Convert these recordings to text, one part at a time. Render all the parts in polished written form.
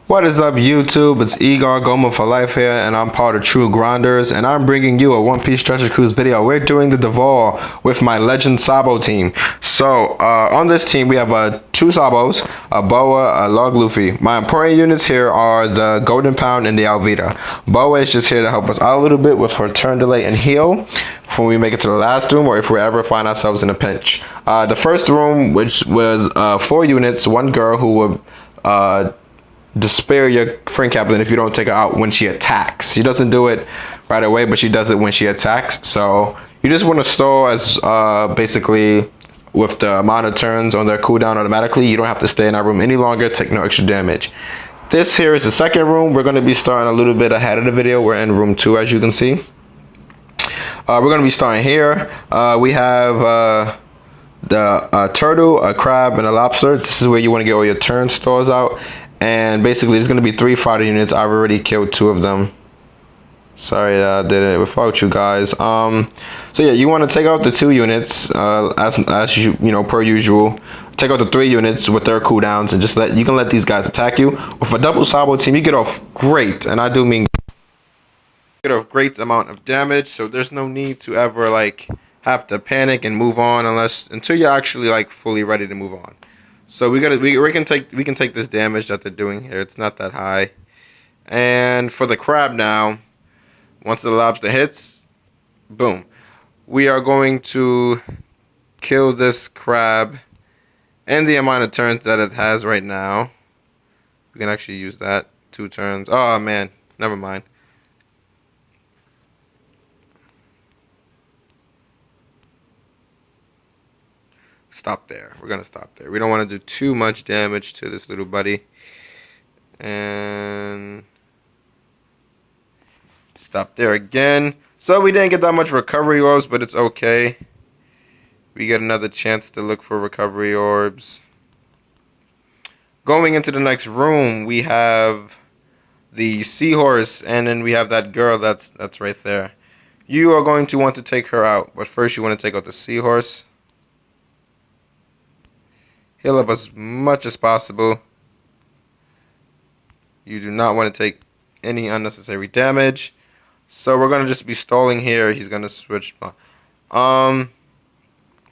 What is up, YouTube? It's Igor Goma for Life here, and I'm part of True Grinders, and I'm bringing you a One Piece Treasure Cruise video. We're doing the Duval with my Legend Sabo team. So, on this team, we have two Sabos, a Boa, a Log Luffy. My important units here are the Golden Pound and the Alvita. Boa is just here to help us out a little bit with her turn delay and heal when we make it to the last room, or if we ever find ourselves in a pinch. The first room, which was 4 units, one girl who would despair your friend captain if you don't take her out when she attacks. She doesn't do it right away, but she does it when she attacks. So you just want to stall as basically with the amount of turns on their cooldown automatically. You don't have to stay in that room any longer. Take no extra damage. This here is the second room. We're going to be starting a little bit ahead of the video. We're in room 2, as you can see. We're going to be starting here. We have the turtle, a crab, and a lobster. This is where you want to get all your turn stalls out. And basically, there's going to be 3 fighter units. I've already killed 2 of them. Sorry that I did it without you guys. So yeah, you want to take out the 2 units, as you know, per usual. Take out the 3 units with their cooldowns, and just you can let these guys attack you. With a double Sabo team, you get off great, and I do mean get a great amount of damage. So there's no need to ever have to panic and move on until you're actually fully ready to move on. So we can take this damage that they're doing here. It's not that high. And for the crab now, once the lobster hits, boom. We are going to kill this crab and the amount of turns that it has right now. We can actually use that 2 turns. Oh man, never mind. Stop there. We're gonna stop there. We don't want to do too much damage to this little buddy. And stop there again. So we didn't get that much recovery orbs, but it's okay. We get another chance to look for recovery orbs. Going into the next room, we have the seahorse, and then we have that girl that's right there. You are going to want to take her out, but first you want to take out the seahorse. Heal up as much as possible. You do not want to take any unnecessary damage. So we're going to just be stalling here. He's going to switch.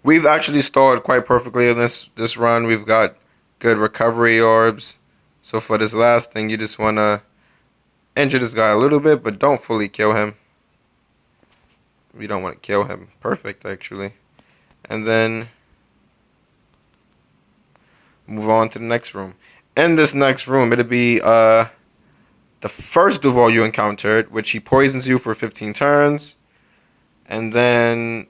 We've actually stalled quite perfectly in this run. We've got good recovery orbs. So for this last thing, you just want to injure this guy a little bit, but don't fully kill him. We don't want to kill him. Perfect, actually. And then move on to the next room. In this next room, it'll be the first Duval you encountered, which he poisons you for 15 turns, and then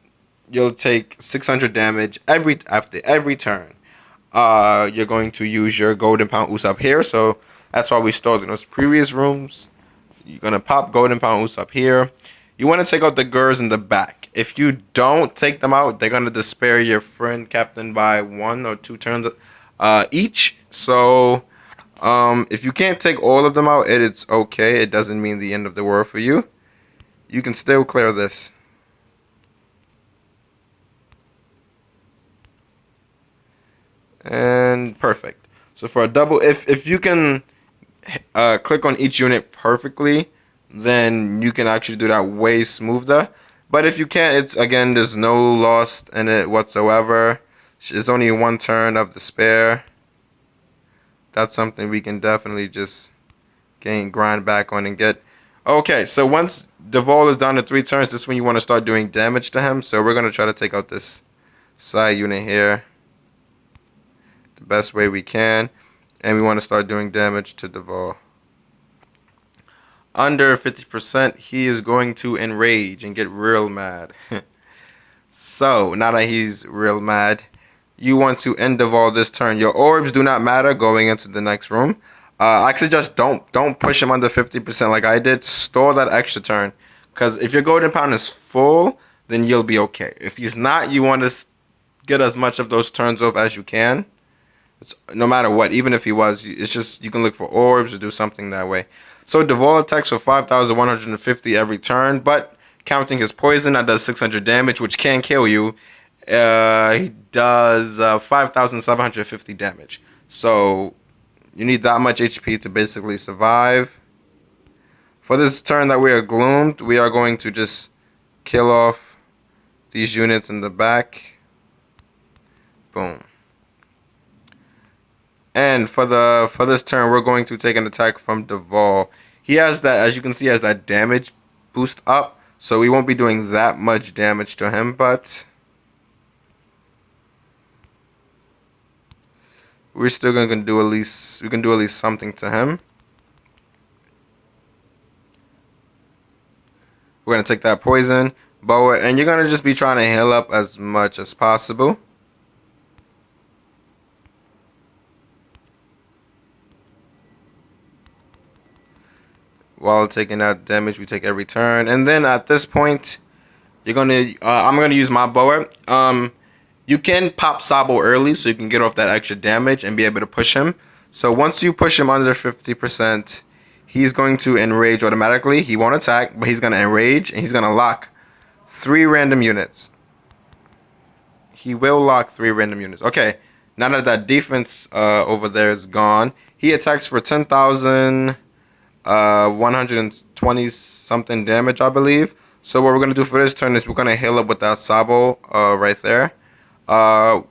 you'll take 600 damage after every turn. You're going to use your Golden Pound Usopp here, so that's why we stalled in those previous rooms. You're gonna pop Golden Pound Usopp here. You want to take out the Gurs in the back. If you don't take them out, they're gonna despair your friend captain by 1 or 2 turns each. So if you can't take all of them out, it's okay. It doesn't mean the end of the world for you. You can still clear this. And perfect. So for a double, if you can click on each unit perfectly, then you can actually do that way smoother. But if you can't, it's again, there's no loss in it whatsoever. It's only 1 turn of despair. That's something we can definitely just grind back on and get. Okay, so once Duval is down to 3 turns, this is when you want to start doing damage to him. So we're going to try to take out this side unit here the best way we can. And we want to start doing damage to Duval. Under 50%, he is going to enrage and get real mad. So, now that he's real mad, you want to end Duval this turn. Your orbs do not matter going into the next room. I suggest don't push him under 50% like I did. Store that extra turn, because if your Golden Pound is full, then you'll be okay. If he's not, you want to get as much of those turns off as you can. It's, no matter what, even if he was, it's just you can look for orbs or do something that way. So Duval attacks for 5,150 every turn, but counting his poison, that does 600 damage, which can kill you. He does 5,750 damage. So You need that much HP to basically survive. For this turn that we are gloomed, we are going to just kill off these units in the back. Boom. And for this turn, we're going to take an attack from Duval. He has that, as you can see, has that damage boost up, so we won't be doing that much damage to him, but we're still gonna do at least something to him. We're gonna take that poison, boa, and you're gonna just be trying to heal up as much as possible. While taking that damage, we take every turn, and then at this point, you're gonna. I'm gonna use my boa. You can pop Sabo early, so you can get off that extra damage and be able to push him. So once you push him under 50%, he's going to enrage automatically. He won't attack, but he's gonna enrage, and he's gonna lock 3 random units. He will lock 3 random units. Okay, now that defense over there is gone, he attacks for 10,000. 120 something damage, I believe. So what we're gonna do for this turn is we're gonna heal up with that Sabo right there. And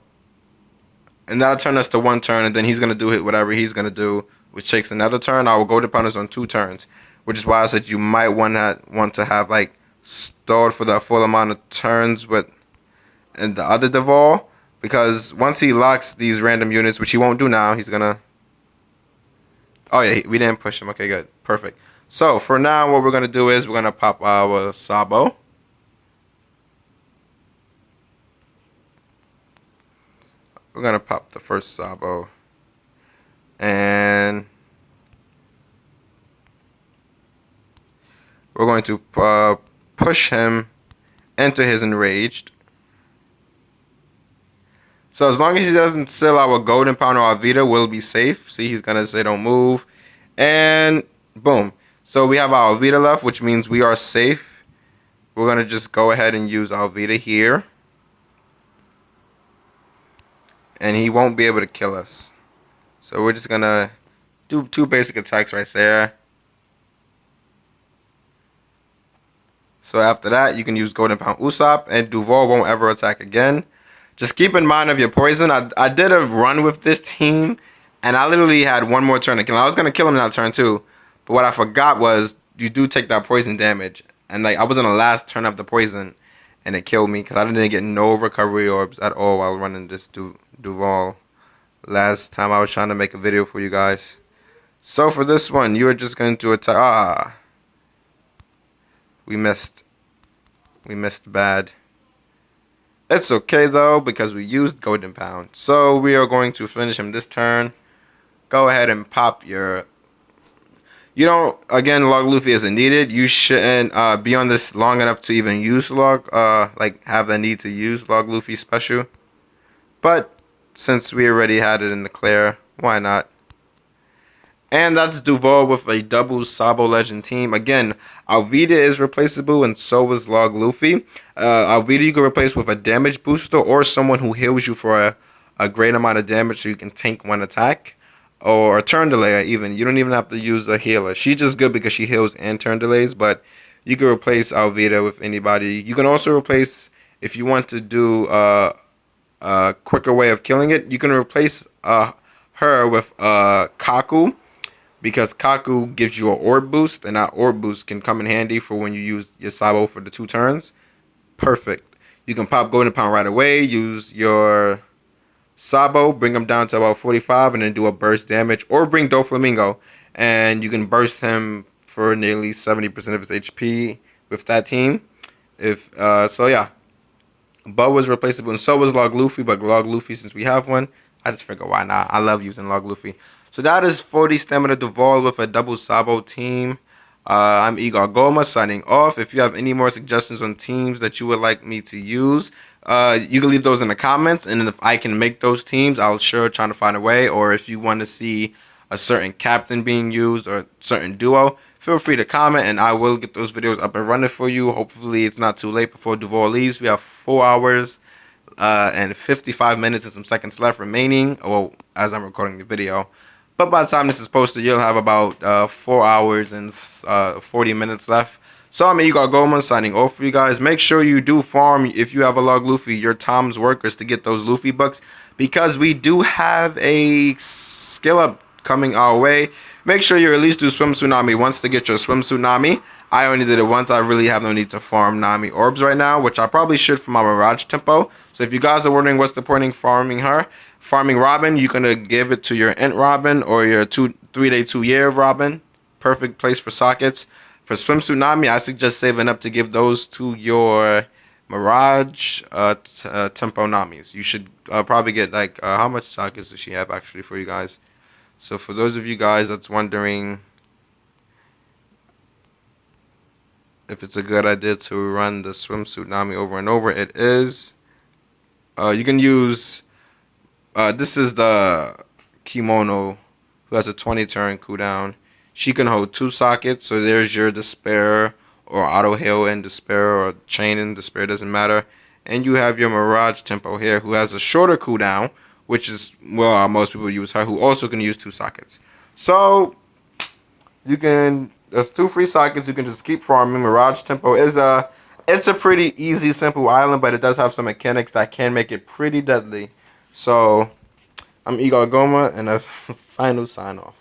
that'll turn us to 1 turn, and then he's gonna do whatever he's gonna do, which takes another turn. Our golden pound is on 2 turns, which is why I said you might want to have like stalled for the full amount of turns with and the other Duval, because once he locks these random units, which he won't do now, he's gonna. Oh yeah, we didn't push him. Okay, good, perfect. So for now, what we're gonna do is we're gonna pop our Sabo. We're gonna pop the first Sabo, and we're going to push him into his enraged. So as long as he doesn't seal our golden pound or our Vita, we'll be safe. See, he's gonna say don't move, and boom. So we have our Vita left, which means we are safe. We're gonna just go ahead and use our Vita here, and he won't be able to kill us. So we're just gonna do 2 basic attacks right there. So after that, you can use Golden Pound Usopp, and Duval won't ever attack again. Just keep in mind of your poison. I did a run with this team, and I literally had 1 more turn to kill him. I was going to kill him in that turn too, but what I forgot was you do take that poison damage. And like I was in the last turn of the poison, and it killed me because I didn't get no recovery orbs at all while running this Duval. Last time I was trying to make a video for you guys. So for this one, you are just going to attack. We missed. We missed bad. It's okay though, because we used Golden Pound. So we are going to finish him this turn. Go ahead and pop your. You don't, again, Log Luffy isn't needed. You shouldn't be on this long enough to even use like have a need to use Log Luffy special. But since we already had it in the clear, why not? And that's Duval with a double Sabo Legend team. Again, Alvida is replaceable, and so is Log Luffy. Alvida you can replace with a damage booster or someone who heals you for a great amount of damage so you can tank 1 attack. Or a turn delay even. You don't even have to use a healer. She's just good because she heals and turn delays, but you can replace Alvida with anybody. You can also replace, if you want to do a quicker way of killing it, you can replace her with Kaku. Because Kaku gives you an orb boost, and that orb boost can come in handy for when you use your Sabo for the 2 turns. Perfect. You can pop Golden Pound right away, use your Sabo, bring him down to about 45, and then do a burst damage. Or bring Doflamingo, and you can burst him for nearly 70% of his HP with that team. So yeah. Bo was replaceable, and so was Log Luffy, but Log Luffy, since we have one, I just figured why not. I love using Log Luffy. So that is 40 Stamina Duval with a double Sabo team. I'm Igor Goma signing off. If you have any more suggestions on teams that you would like me to use, you can leave those in the comments. And if I can make those teams, I'll sure try to find a way. Or if you want to see a certain captain being used or a certain duo, feel free to comment and I will get those videos up and running for you. Hopefully it's not too late before Duval leaves. We have 4 hours and 55 minutes and some seconds left remaining. Well, as I'm recording the video. But by the time this is posted, you'll have about 4 hours and 40 minutes left. So I'm Igor Goma signing off for you guys. Make sure you do farm, if you have a log Luffy, your Tom's workers to get those Luffy bucks, because we do have a skill up coming our way. Make sure you at least do Swimsuit Nami once to get your Swimsuit Nami. I only did it once. I really have no need to farm Nami orbs right now, which I probably should for my Mirage tempo. So if you guys are wondering what's the point in farming her, farming Robin, you're going to give it to your Int Robin or your 3-day 2-year Robin. Perfect place for sockets. For Swimsuit Nami, I suggest saving up to give those to your Mirage tempo Namis. You should probably get like, how much sockets does she have actually for you guys? So for those of you guys that's wondering if it's a good idea to run the Swimsuit Nami over and over, it is. You can use, this is the Kimono, who has a 20 turn cooldown. She can hold 2 sockets, so there's your Despair, or Auto Hail and Despair, or Chain and Despair, doesn't matter. And you have your Mirage Tempo here, who has a shorter cooldown, which is, well, most people use her, who also can use 2 sockets. So, you can, there's 2 free sockets, you can just keep farming. Mirage Tempo is it's a pretty easy, simple island, but it does have some mechanics that can make it pretty deadly. So, I'm Igor Goma, and a final sign off.